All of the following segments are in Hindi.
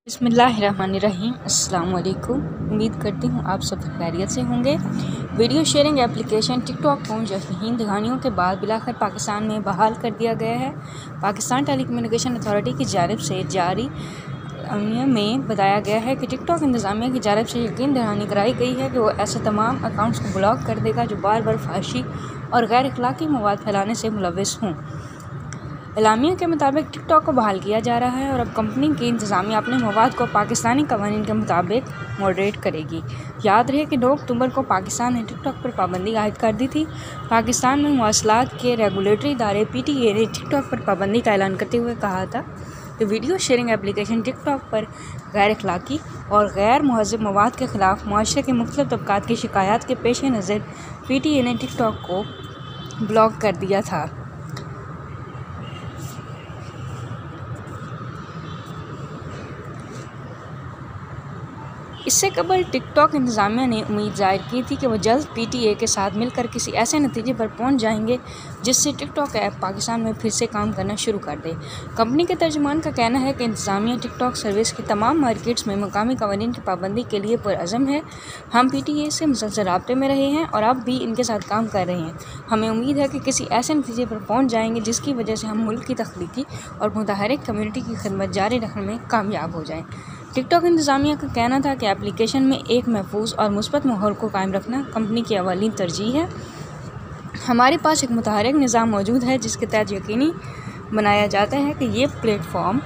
बिस्मिल्लाहिर्रहमानिर्रहीम। अस्सलाम वालेकुम। उम्मीद करती हूँ आप सब खैरियत से होंगे। वीडियो शेयरिंग एप्लीकेशन टिकटॉक को जहीन दहानियों के बाद बिलाखिर पाकिस्तान में बहाल कर दिया गया है। पाकिस्तान टेलीकम्युनिकेशन अथॉरिटी की जानिब से जारी में बताया गया है कि टिकटॉक इंतज़ामिया की जानिब से यकीन दहानी कराई गई है कि वो ऐसे तमाम अकाउंट्स को ब्लॉक कर देगा जो बार बार फाहिशी और गैर अखलाकी मवाद फैलाने से मुलव्विस हों। एलामिया के मुताबिक टिकटॉक को बहाल किया जा रहा है और अब कंपनी की इंतज़ामिया अपने मवाद को पाकिस्तानी कवानीन के मुताबिक मॉडरेट करेगी। याद रहे कि 2 अक्टूबर को पाकिस्तान ने टिकटॉक पर पाबंदी आयद कर दी थी। पाकिस्तान में मवासलात के रेगुलेटरी इदारे PTA ने टिकटॉक पर पाबंदी का ऐलान करते हुए कहा था कि वीडियो शेयरिंग एप्लीकेशन टिकटॉक पर गैर अखलाकी और गैर महज़ब मवाद के ख़िलाफ़ मुआशरे के मुख्तलिफ तबक़ात की शिकायत के पेश नज़र PTA ने टिकटॉक को ब्लॉक कर दिया था। इससे कबल टिकटॉक इंतज़ामिया ने उम्मीद ज़ाहिर की थी कि वह जल्द PTA के साथ मिलकर किसी ऐसे नतीजे पर पहुंच जाएंगे जिससे टिकटॉक ऐप पाकिस्तान में फिर से काम करना शुरू कर दे। कंपनी के तर्जुमान का कहना है कि इंतज़ामिया टिकटॉक सर्विस की तमाम मार्केट्स में मकामी कवानीन की पाबंदी के लिए पुरअज़म है। हम PTA से मुसलसल राब्ते में रहे हैं और अब भी इनके साथ काम कर रहे हैं। हमें उम्मीद है कि किसी ऐसे नतीजे पर पहुँच जाएंगे जिसकी वजह से हम मुल्क की तख्लीकी और मुतहरिक कम्यूनिटी की खिदमत जारी रखने में कामयाब हो जाएँ। टिकटॉक इंतज़ामिया का कहना था कि एप्लीकेशन में एक महफूज और मुस्बत माहौल को कायम रखना कंपनी की अवलीन तरजीह है। हमारे पास एक मुतहरिक निज़ाम मौजूद है जिसके तहत यकीनी बनाया जाता है कि ये प्लेटफॉर्म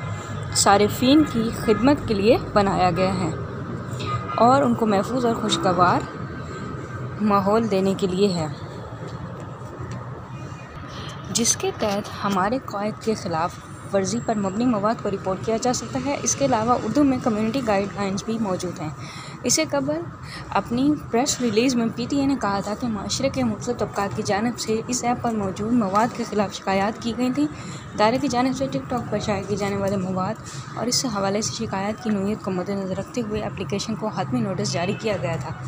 सारिफीन की खिदमत के लिए बनाया गया है और उनको महफूज और खुशगवार माहौल देने के लिए है, जिसके तहत हमारे क़ायद के ख़िलाफ़ वर्जी पर मबनी मवाद को रिपोर्ट किया जा सकता है। इसके अलावा उर्दू में कम्युनिटी गाइडलाइंस भी मौजूद हैं। इससे कबल अपनी प्रेस रिलीज़ में PTA ने कहा था कि माशरे के मुख्तलिफ तबक़ात की जानिब से इस ऐप पर मौजूद मवाद के ख़िलाफ़ शिकायत की गई थी। इदारे की जानिब से टिकटॉक पर शाया किए जाने वाले मवाद और इस हवाले से शिकायत की नोयत को मद्देनज़र रखते हुए एप्लीकेशन को हतमी नोटिस जारी किया गया था।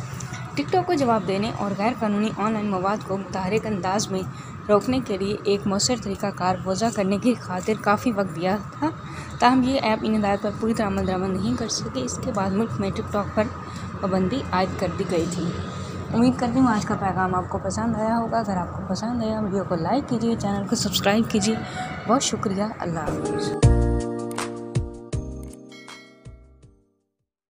टिकटॉक को जवाब देने और गैर कानूनी ऑनलाइन मवाद को मुतहरिक अंदाज में रोकने के लिए एक मौसर तरीक़ाकार वज़ा करने की खातिर काफ़ी वक्त दिया था। ताहम ये ऐप इन हिदायत पर पूरी तरह अमल दरामद नहीं कर सके। इसके बाद मुल्क में टिकटॉक पर पाबंदी आयद कर दी गई थी। उम्मीद करती हूँ आज का पैगाम आपको पसंद आया होगा। अगर आपको पसंद आया वीडियो को लाइक कीजिए, चैनल को सब्सक्राइब कीजिए। बहुत शुक्रिया। अल्लाह हाफ़िज़।